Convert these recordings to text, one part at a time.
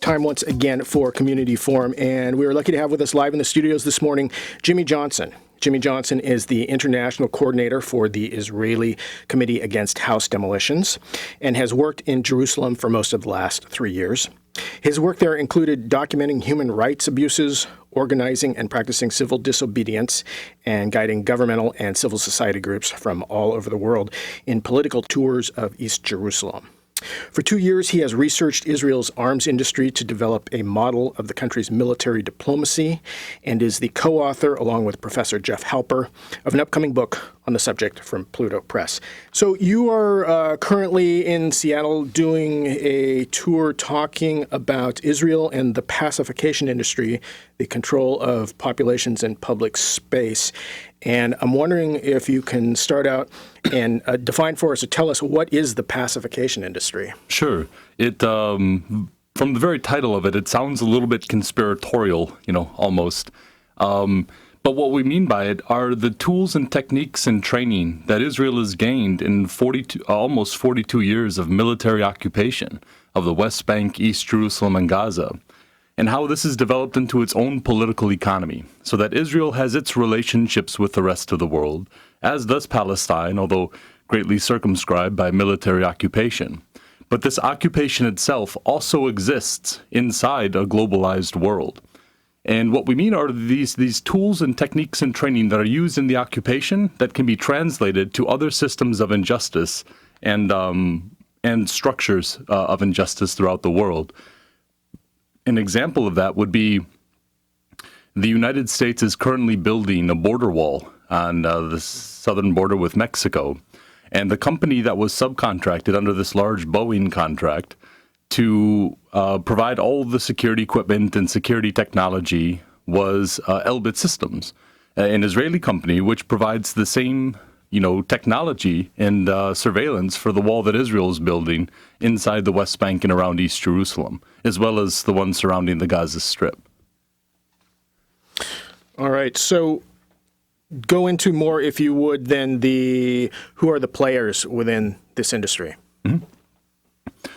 Time once again for Community Forum, and we are lucky to have with us live in the studios this morning Jimmy Johnson. Jimmy Johnson is the international coordinator for the Israeli Committee Against House Demolitions and has worked in Jerusalem for most of the last 3 years. His work there included documenting human rights abuses, organizing and practicing civil disobedience, and guiding governmental and civil society groups from all over the world in political tours of East Jerusalem. For 2 years, he has researched Israel's arms industry to develop a model of the country's military diplomacy and is the co-author, along with Professor Jeff Halper, of an upcoming book on the subject from Pluto Press. So you are currently in Seattle doing a tour talking about Israel and the pacification industry, the control of populations in public space. And I'm wondering if you can start out and define for us or tell us what is the pacification industry? Sure. It from the very title of it, it sounds a little bit conspiratorial, almost. But what we mean by it are the tools and techniques and training that Israel has gained in almost 42 years of military occupation of the West Bank, East Jerusalem, and Gaza, and how this has developed into its own political economy, so that Israel has its relationships with the rest of the world, as does Palestine, although greatly circumscribed by military occupation. But this occupation itself also exists inside a globalized world. And what we mean are these tools and techniques and training that are used in the occupation that can be translated to other systems of injustice and structures of injustice throughout the world. An example of that would be the United States is currently building a border wall on the southern border with Mexico. And the company that was subcontracted under this large Boeing contract to provide all the security equipment and security technology was Elbit Systems, an Israeli company which provides the same technology and surveillance for the wall that Israel is building inside the West Bank and around East Jerusalem, as well as the one surrounding the Gaza Strip. All right, so go into more, if you would, then who are the players within this industry? Mm-hmm.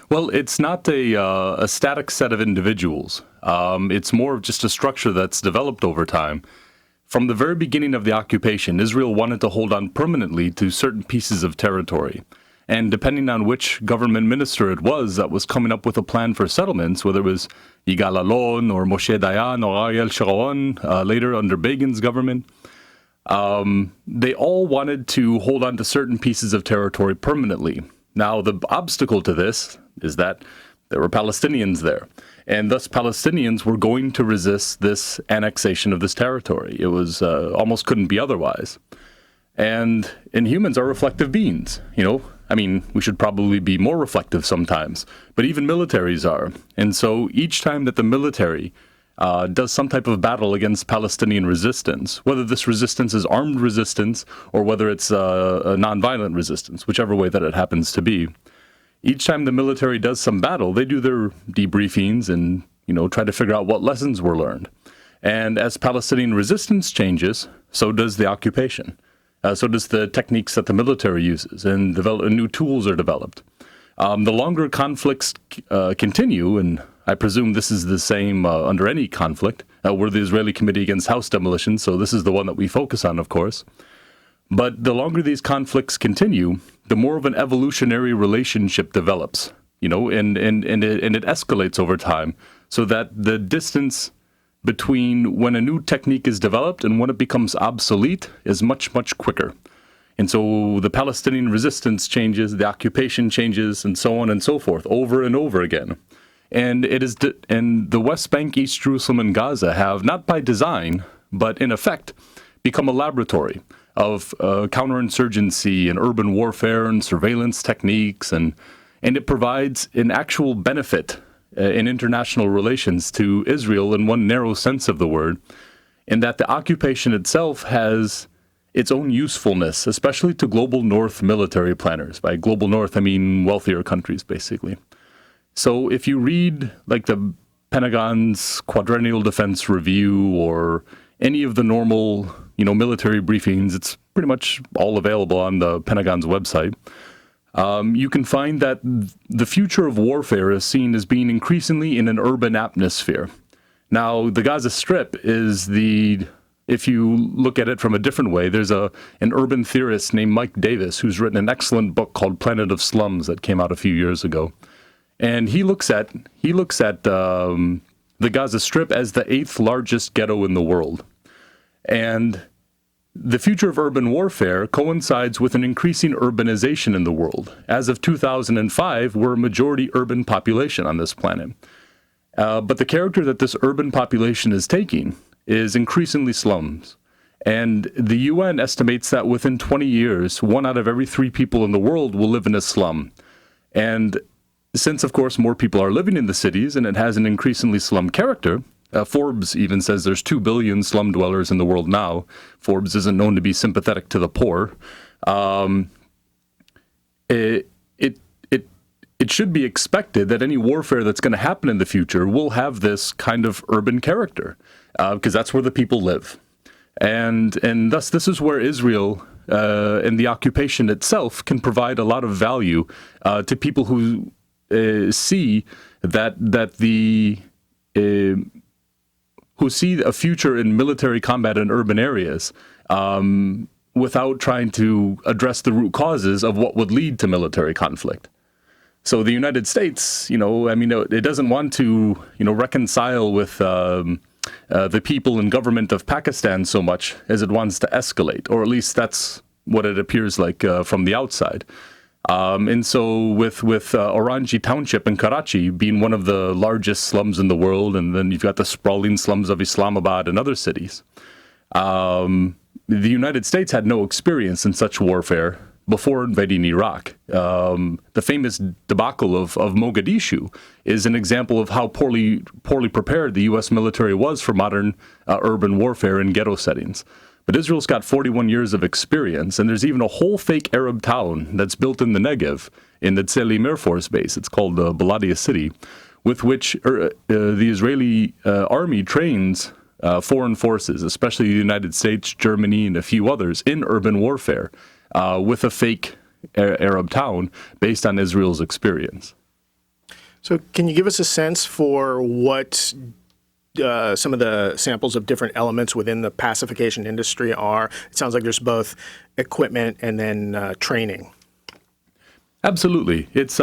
Well, it's not a static set of individuals. It's more of just a structure that's developed over time. From the very beginning of the occupation, Israel wanted to hold on permanently to certain pieces of territory. And depending on which government minister it was that was coming up with a plan for settlements, whether it was Yigal Allon or Moshe Dayan or Ariel Sharon, later under Begin's government, they all wanted to hold on to certain pieces of territory permanently. Now, the obstacle to this is that there were Palestinians there, and thus Palestinians were going to resist this annexation of this territory. It was almost couldn't be otherwise. And humans are reflective beings, we should probably be more reflective sometimes, but even militaries are. And so each time that the military does some type of battle against Palestinian resistance, whether this resistance is armed resistance or whether it's a nonviolent resistance, whichever way that it happens to be, each time the military does some battle, they do their debriefings and, try to figure out what lessons were learned. And as Palestinian resistance changes, so does the occupation. So does the techniques that the military uses, and new tools are developed. The longer conflicts continue, and I presume this is the same under any conflict. We're the Israeli Committee Against House Demolitions, so this is the one that we focus on, of course. But the longer these conflicts continue, the more of an evolutionary relationship develops, and it escalates over time, so that the distance between when a new technique is developed and when it becomes obsolete is much, much quicker. And so the Palestinian resistance changes, the occupation changes, and so on and so forth, over and over again. And and the West Bank, East Jerusalem, and Gaza have, not by design, but in effect, become a laboratory of counterinsurgency and urban warfare and surveillance techniques, and it provides an actual benefit in international relations to Israel in one narrow sense of the word, in that the occupation itself has its own usefulness, especially to global north military planners. By global north, I mean wealthier countries, basically. So if you read like the Pentagon's Quadrennial Defense Review or any of the normal, military briefings, it's pretty much all available on the Pentagon's website. you can find that the future of warfare is seen as being increasingly in an urban atmosphere. Now, the Gaza Strip is if you look at it from a different way, there's an urban theorist named Mike Davis who's written an excellent book called Planet of Slums that came out a few years ago. And he looks at the Gaza Strip as the 8th largest ghetto in the world. And the future of urban warfare coincides with an increasing urbanization in the world. As of 2005, we're a majority urban population on this planet. But the character that this urban population is taking is increasingly slums. And the UN estimates that within 20 years, 1 out of every 3 people in the world will live in a slum. And since, of course, more people are living in the cities and it has an increasingly slum character, Forbes even says there's 2 billion slum dwellers in the world now. Forbes isn't known to be sympathetic to the poor. It should be expected that any warfare that's going to happen in the future will have this kind of urban character, because that's where the people live. And thus, this is where Israel and the occupation itself can provide a lot of value to people who see who see a future in military combat in urban areas without trying to address the root causes of what would lead to military conflict. So the United States, it doesn't want to, reconcile with the people and government of Pakistan so much as it wants to escalate, or at least that's what it appears like from the outside. And so with Orangi Township in Karachi being one of the largest slums in the world, and then you've got the sprawling slums of Islamabad and other cities, the United States had no experience in such warfare before invading Iraq. The famous debacle of Mogadishu is an example of how poorly prepared the U.S. military was for modern urban warfare in ghetto settings. But Israel's got 41 years of experience, and there's even a whole fake Arab town that's built in the Negev, in the Tselim Air Force Base. It's called Baladia City, with which the Israeli army trains foreign forces, especially the United States, Germany, and a few others, in urban warfare, with a fake Arab town based on Israel's experience. So can you give us a sense for what some of the samples of different elements within the pacification industry are? It sounds like there's both equipment and then training. Absolutely. It's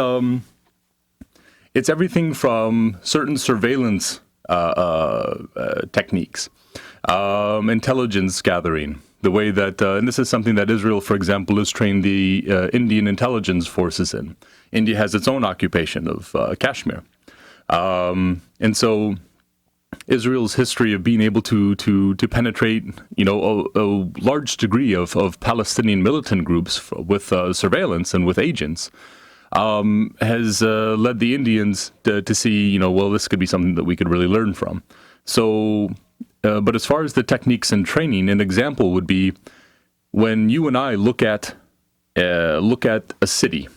everything from certain surveillance techniques, intelligence gathering, the way that, and this is something that Israel, for example, has trained the Indian intelligence forces in. India has its own occupation of Kashmir. And so Israel's history of being able to penetrate, a large degree of Palestinian militant groups with surveillance and with agents has led the Indians to see, this could be something that we could really learn from. So, but as far as the techniques and training, an example would be when you and I look at a city.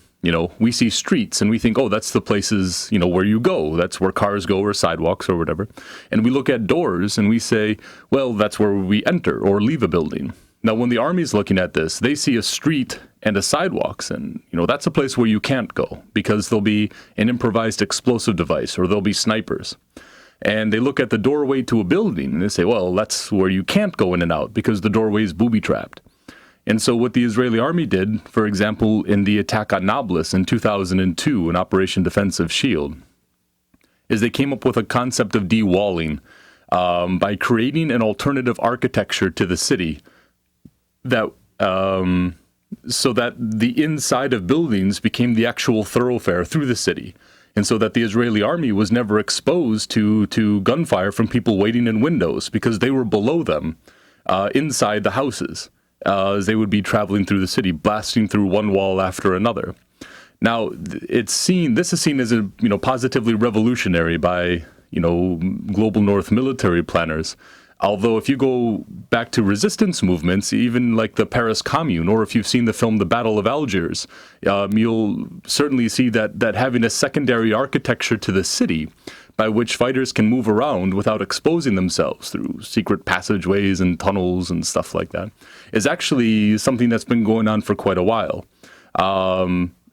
We see streets and we think, oh, that's the places, where you go. That's where cars go, or sidewalks or whatever. And we look at doors and we say, well, that's where we enter or leave a building. Now, when the army's looking at this, they see a street and a sidewalks, and, that's a place where you can't go because there'll be an improvised explosive device or there'll be snipers. And they look at the doorway to a building and they say, well, that's where you can't go in and out because the doorway is booby-trapped. And so what the Israeli army did, for example, in the attack on Nablus in 2002, in Operation Defensive Shield, is they came up with a concept of de-walling by creating an alternative architecture to the city that so that the inside of buildings became the actual thoroughfare through the city. And so that the Israeli army was never exposed to gunfire from people waiting in windows because they were below them inside the houses. As they would be traveling through the city, blasting through one wall after another. Now, this is seen as positively revolutionary by, global North military planners. Although if you go back to resistance movements, even like the Paris Commune, or if you've seen the film The Battle of Algiers, you'll certainly see that having a secondary architecture to the city by which fighters can move around without exposing themselves through secret passageways and tunnels and stuff like that is actually something that's been going on for quite a while.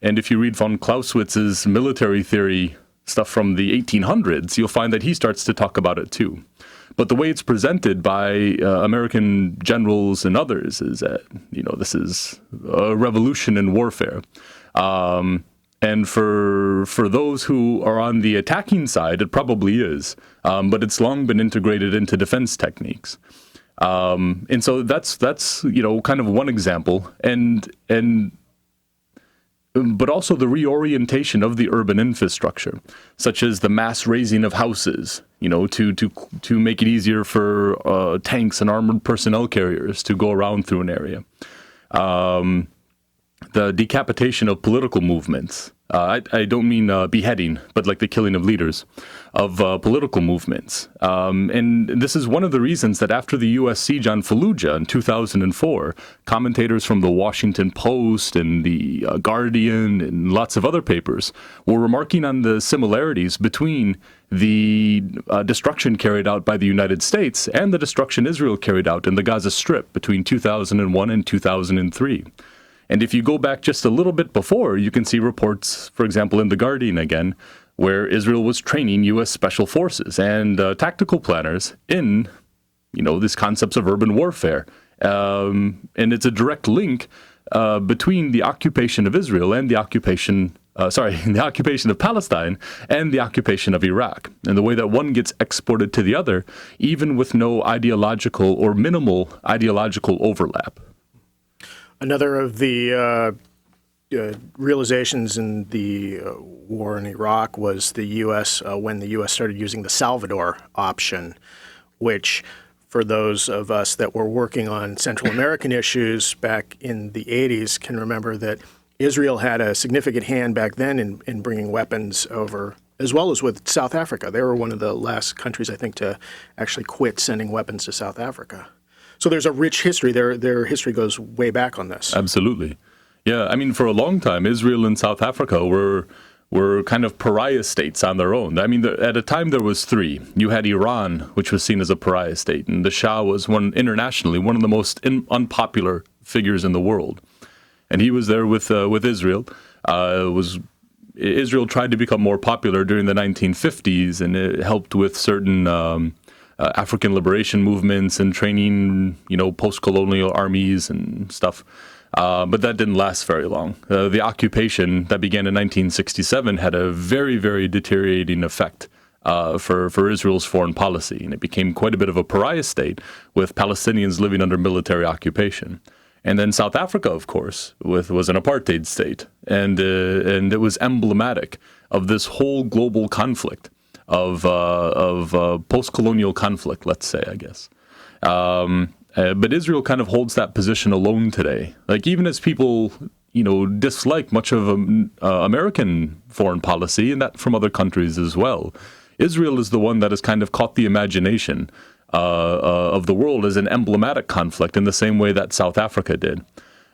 And if you read von Clausewitz's military theory stuff from the 1800s, you'll find that he starts to talk about it too. But the way it's presented by American generals and others is that, this is a revolution in warfare. And for those who are on the attacking side, it probably is. But it's long been integrated into defense techniques. And so that's kind of one example. But also the reorientation of the urban infrastructure, such as the mass raising of houses, to make it easier for tanks and armored personnel carriers to go around through an area. The decapitation of political movements. I don't mean beheading, but like the killing of leaders of political movements. And this is one of the reasons that after the U.S. siege on Fallujah in 2004, commentators from the Washington Post and the Guardian and lots of other papers were remarking on the similarities between the destruction carried out by the United States and the destruction Israel carried out in the Gaza Strip between 2001 and 2003. And if you go back just a little bit before, you can see reports, for example, in The Guardian again, where Israel was training U.S. special forces and tactical planners in, these concepts of urban warfare. And it's a direct link between the occupation of Israel and the occupation of Palestine and the occupation of Iraq. And the way that one gets exported to the other, even with no ideological or minimal ideological overlap. Another of the realizations in the war in Iraq was the U.S., when the U.S. started using the Salvador option, which for those of us that were working on Central American issues back in the 80s can remember that Israel had a significant hand back then in bringing weapons over, as well as with South Africa. They were one of the last countries, I think, to actually quit sending weapons to South Africa. So there's a rich history. Their history goes way back on this. Absolutely. Yeah, I mean, for a long time, Israel and South Africa were kind of pariah states on their own. I mean, at a time there was three. You had Iran, which was seen as a pariah state, and the Shah was internationally one of the most unpopular figures in the world. And he was there with Israel. Israel tried to become more popular during the 1950s, and it helped with certain African liberation movements and training, post-colonial armies and stuff. But that didn't last very long. The occupation that began in 1967 had a very, very deteriorating effect for Israel's foreign policy, and it became quite a bit of a pariah state with Palestinians living under military occupation. And then South Africa, of course, was an apartheid state, and it was emblematic of this whole global conflict of post-colonial conflict, let's say, I guess. But Israel kind of holds that position alone today. Like, even as people, dislike much of American foreign policy, and that from other countries as well, Israel is the one that has kind of caught the imagination of the world as an emblematic conflict in the same way that South Africa did.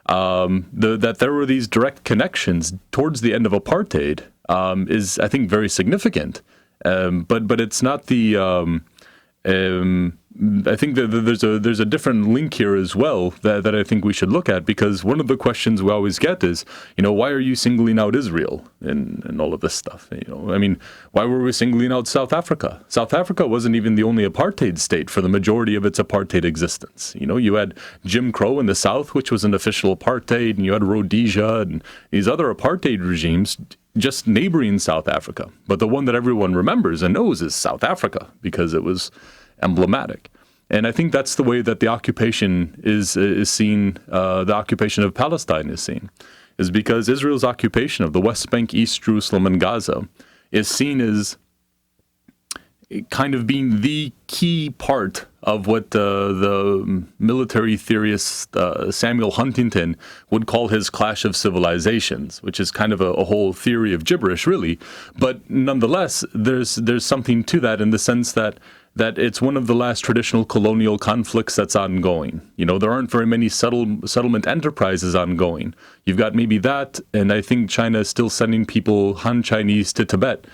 That there were these direct connections towards the end of apartheid is, I think, very significant. But it's not the. I think that there's a different link here as well that I think we should look at, because one of the questions we always get is, why are you singling out Israel and all of this stuff? I mean, why were we singling out South Africa? South Africa wasn't even the only apartheid state for the majority of its apartheid existence. You had Jim Crow in the South, which was an official apartheid, and you had Rhodesia and these other apartheid regimes just neighboring South Africa. But the one that everyone remembers and knows is South Africa, because it was emblematic. And I think that's the way that the occupation is seen, the occupation of Palestine is seen, is because Israel's occupation of the West Bank, East Jerusalem, and Gaza is seen as kind of being the key part of what the military theorist Samuel Huntington would call his clash of civilizations, which is kind of a whole theory of gibberish, really. But nonetheless, there's something to that in the sense that it's one of the last traditional colonial conflicts that's ongoing. There aren't very many settlement enterprises ongoing. You've got maybe that, and I think China is still sending people, Han Chinese, to Tibet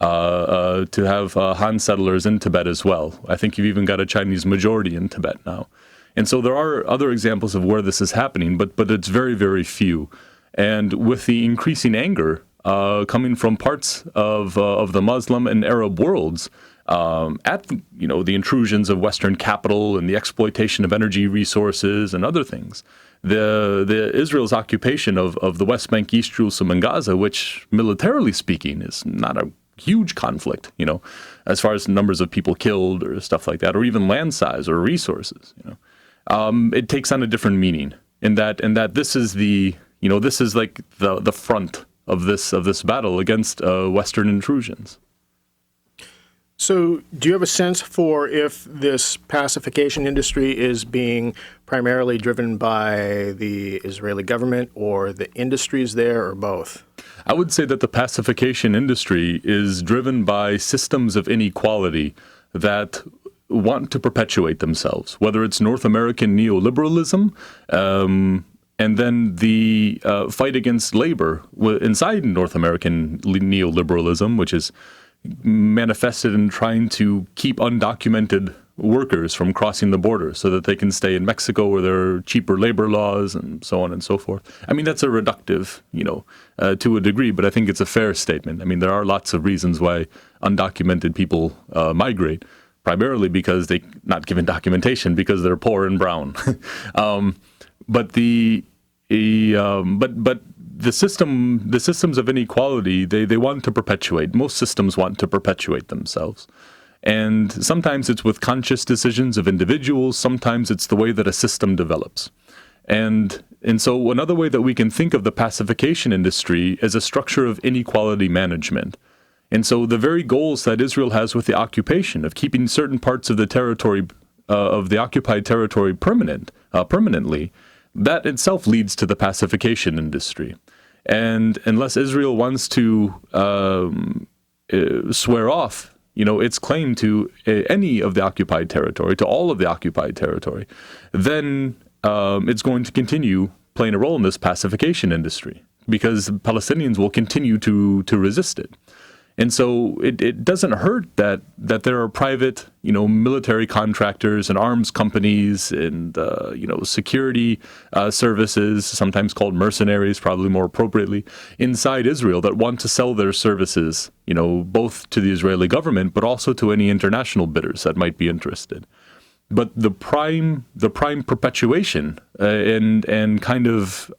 to have Han settlers in Tibet as well. I think you've even got a Chinese majority in Tibet now. And so there are other examples of where this is happening, but it's very, very few. And with the increasing anger coming from parts of the Muslim and Arab worlds at the intrusions of Western capital and the exploitation of energy resources and other things, the Israel's occupation of the West Bank, East Jerusalem, and Gaza, which militarily speaking is not a huge conflict, as far as numbers of people killed or stuff like that, or even land size or resources, it takes on a different meaning in that this is this is like the front of this battle against Western intrusions. So do you have a sense for if this pacification industry is being primarily driven by the Israeli government or the industries there, or both? I would say that the pacification industry is driven by systems of inequality that want to perpetuate themselves, whether it's North American neoliberalism, and then the fight against labor inside North American neoliberalism, which is manifested in trying to keep undocumented workers from crossing the border so that they can stay in Mexico where there are cheaper labor laws and so on and so forth. I mean, that's a reductive, to a degree, but I think it's a fair statement. I mean, there are lots of reasons why undocumented people migrate, primarily because they not given documentation because they're poor and brown. But the systems of inequality, they want to perpetuate. Most systems want to perpetuate themselves. And sometimes it's with conscious decisions of individuals. Sometimes it's the way that a system develops. And so another way that we can think of the pacification industry is a structure of inequality management. And so the very goals that Israel has with the occupation of keeping certain parts of the territory, of the occupied territory permanently, that itself leads to the pacification industry. And unless Israel wants to swear off, its claim to any of the occupied territory, to all of the occupied territory, then it's going to continue playing a role in this pacification industry because Palestinians will continue to resist it. And so it doesn't hurt that there are private, military contractors and arms companies and, security services, sometimes called mercenaries, probably more appropriately, inside Israel that want to sell their services, both to the Israeli government, but also to any international bidders that might be interested. But the prime perpetuation and kind of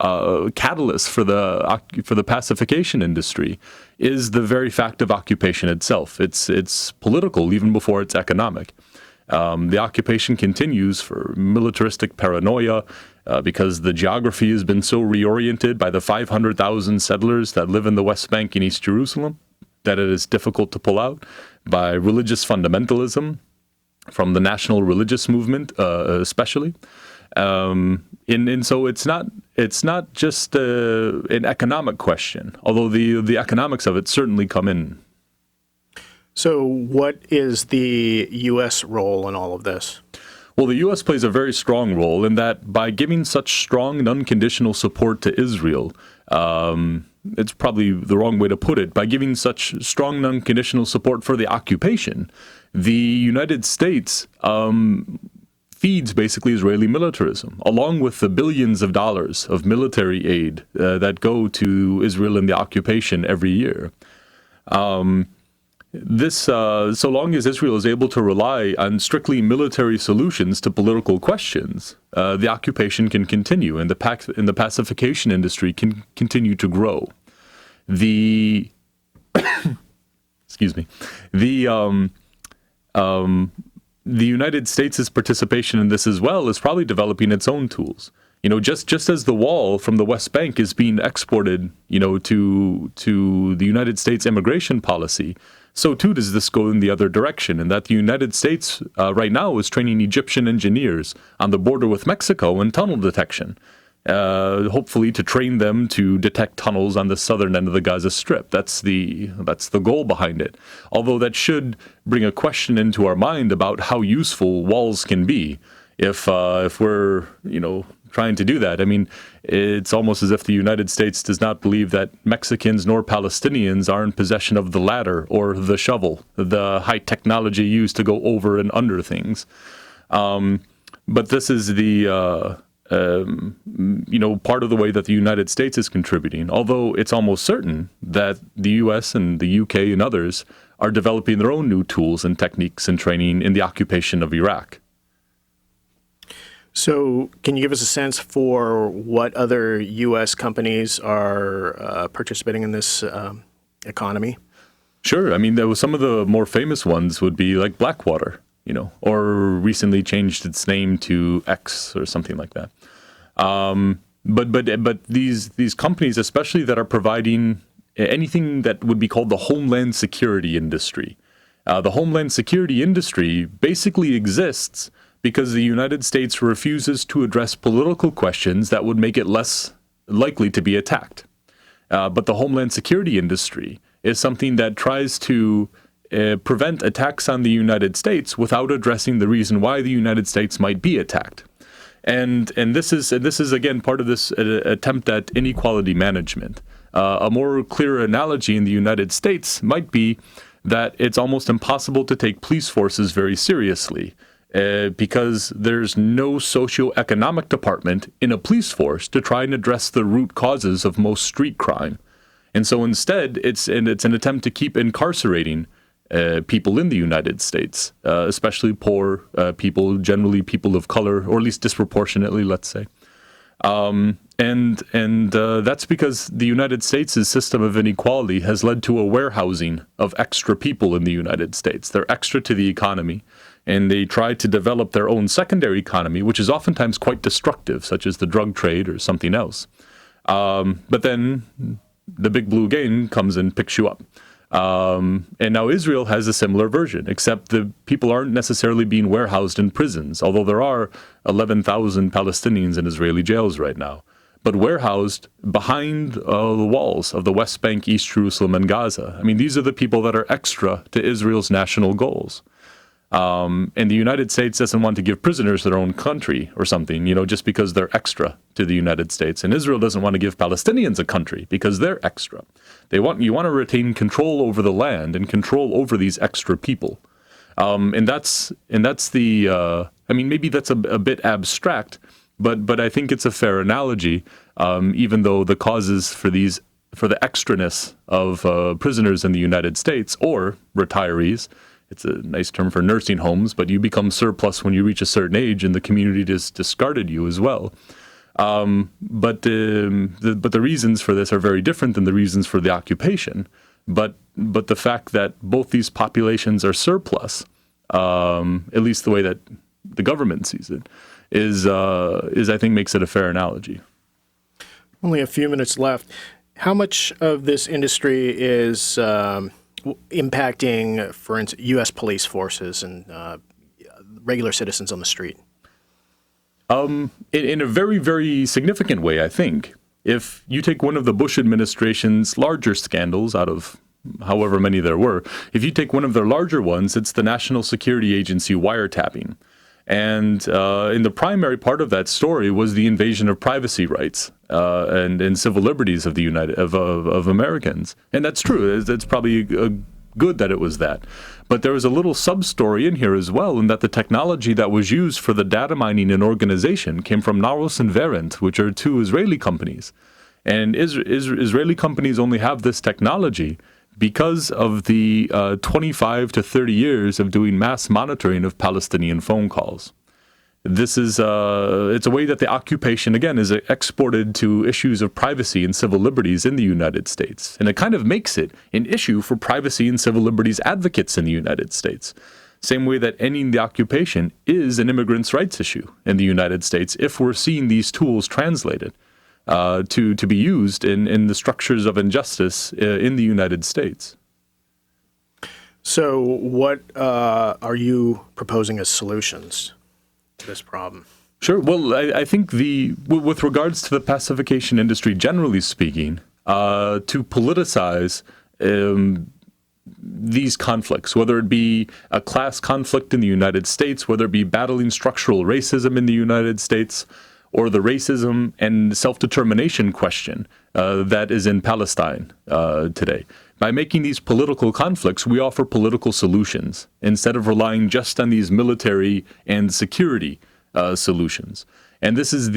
catalyst for the pacification industry is the very fact of occupation itself. It's political even before it's economic. The occupation continues for militaristic paranoia because the geography has been so reoriented by the 500,000 settlers that live in the West Bank and East Jerusalem that it is difficult to pull out, by religious fundamentalism from the national religious movement, especially, and so it's not just an economic question, although the economics of it certainly come in. So, what is the U.S. role in all of this? Well, the U.S. plays a very strong role in that by giving such strong and unconditional support to Israel. It's probably the wrong way to put it. By giving such strong and unconditional support for the occupation, the United States feeds basically Israeli militarism, along with the billions of dollars of military aid that go to Israel in the occupation every year. So long as Israel is able to rely on strictly military solutions to political questions, the occupation can continue, and the pacification industry can continue to grow. The excuse me, the United States' participation in this as well is probably developing its own tools. Just as the wall from the West Bank is being exported, to the United States immigration policy, so too does this go in the other direction, in that the United States right now is training Egyptian engineers on the border with Mexico in tunnel detection, hopefully to train them to detect tunnels on the southern end of the Gaza Strip. That's the goal behind it. Although that should bring a question into our mind about how useful walls can be if we're trying to do that. I mean, it's almost as if the United States does not believe that Mexicans nor Palestinians are in possession of the ladder or the shovel, the high technology used to go over and under things. But this is the part of the way that the United States is contributing, although it's almost certain that the U.S. and the U.K. and others are developing their own new tools and techniques and training in the occupation of Iraq. So can you give us a sense for what other U.S. companies are participating in this economy? Sure. I mean, there was some of the more famous ones would be like Blackwater, or recently changed its name to X or something like that. But these companies, especially that are providing anything that would be called the homeland security industry. The homeland security industry basically exists because the United States refuses to address political questions that would make it less likely to be attacked. But the homeland security industry is something that tries to prevent attacks on the United States without addressing the reason why the United States might be attacked. And this is again part of this attempt at inequality management. A more clear analogy in the United States might be that it's almost impossible to take police forces very seriously because there's no socioeconomic department in a police force to try and address the root causes of most street crime. And so instead, it's an attempt to keep incarcerating people in the United States, especially poor people, generally people of color, or at least disproportionately, let's say. And that's because the United States' system of inequality has led to a warehousing of extra people in the United States. They're extra to the economy, and they try to develop their own secondary economy, which is oftentimes quite destructive, such as the drug trade or something else. But then the big blue gang comes and picks you up. And now Israel has a similar version, except the people aren't necessarily being warehoused in prisons, although there are 11,000 Palestinians in Israeli jails right now, but warehoused behind the walls of the West Bank, East Jerusalem, and Gaza. I mean, these are the people that are extra to Israel's national goals. And the United States doesn't want to give prisoners their own country or something, just because they're extra to the United States. And Israel doesn't want to give Palestinians a country because they're extra. You want to retain control over the land and control over these extra people. And that's the, maybe that's a bit abstract, but I think it's a fair analogy, even though the causes for the extraness of prisoners in the United States or retirees, it's a nice term for nursing homes, but you become surplus when you reach a certain age and the community just discarded you as well. But the reasons for this are very different than the reasons for the occupation. But the fact that both these populations are surplus, at least the way that the government sees it, is I think makes it a fair analogy. Only a few minutes left. How much of this industry is impacting, for instance, U.S. police forces and regular citizens on the street? In a very, very significant way, I think. If you take one of the Bush administration's larger scandals out of however many there were, if you take one of their larger ones, it's the National Security Agency wiretapping. And in the primary part of that story was the invasion of privacy rights and civil liberties of of Americans. And that's true. It's probably good that it was that. But there was a little sub-story in here as well, in that the technology that was used for the data mining and organization came from Naros and Verint, which are two Israeli companies. And Israeli companies only have this technology because of the 25 to 30 years of doing mass monitoring of Palestinian phone calls. This is it's a way that the occupation, again, is exported to issues of privacy and civil liberties in the United States. And it kind of makes it an issue for privacy and civil liberties advocates in the United States. Same way that ending the occupation is an immigrants' rights issue in the United States if we're seeing these tools translated to be used in the structures of injustice in the United States. So what are you proposing as solutions to this problem? Sure. Well, I think with regards to the pacification industry, generally speaking, to politicize these conflicts, whether it be a class conflict in the United States, whether it be battling structural racism in the United States, or the racism and self-determination question that is in Palestine today. By making these political conflicts, we offer political solutions instead of relying just on these military and security solutions. And this is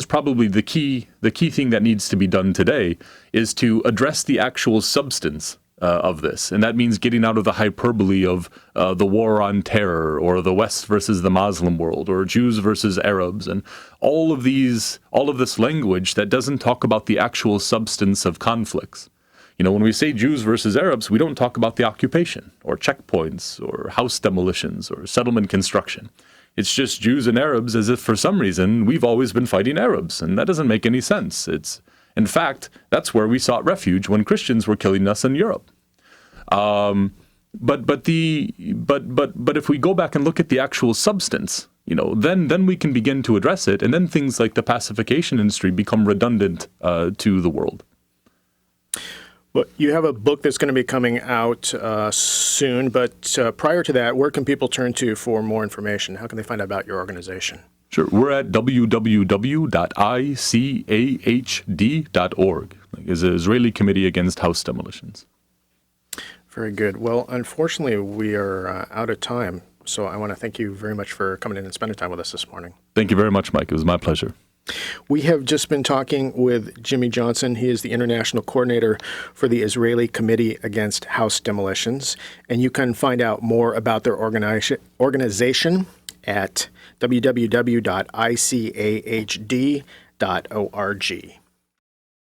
probably the key thing that needs to be done today, is to address the actual substance of this. And that means getting out of the hyperbole of the war on terror, or the West versus the Muslim world, or Jews versus Arabs, and all of this language that doesn't talk about the actual substance of conflicts. You know, when we say Jews versus Arabs, we don't talk about the occupation, or checkpoints, or house demolitions, or settlement construction. It's just Jews and Arabs, as if for some reason we've always been fighting Arabs, and that doesn't make any sense. In fact, that's where we sought refuge when Christians were killing us in Europe. But if we go back and look at the actual substance, you know, then we can begin to address it, and then things like the pacification industry become redundant to the world. Well, you have a book that's going to be coming out soon, but prior to that, where can people turn to for more information? How can they find out about your organization? Sure. We're at www.ICAHD.org. It's the Israeli Committee Against House Demolitions. Very good. Well, unfortunately, we are out of time, so I want to thank you very much for coming in and spending time with us this morning. Thank you very much, Mike. It was my pleasure. We have just been talking with Jimmy Johnson. He is the international coordinator for the Israeli Committee Against House Demolitions, and you can find out more about their organization at www.icahd.org.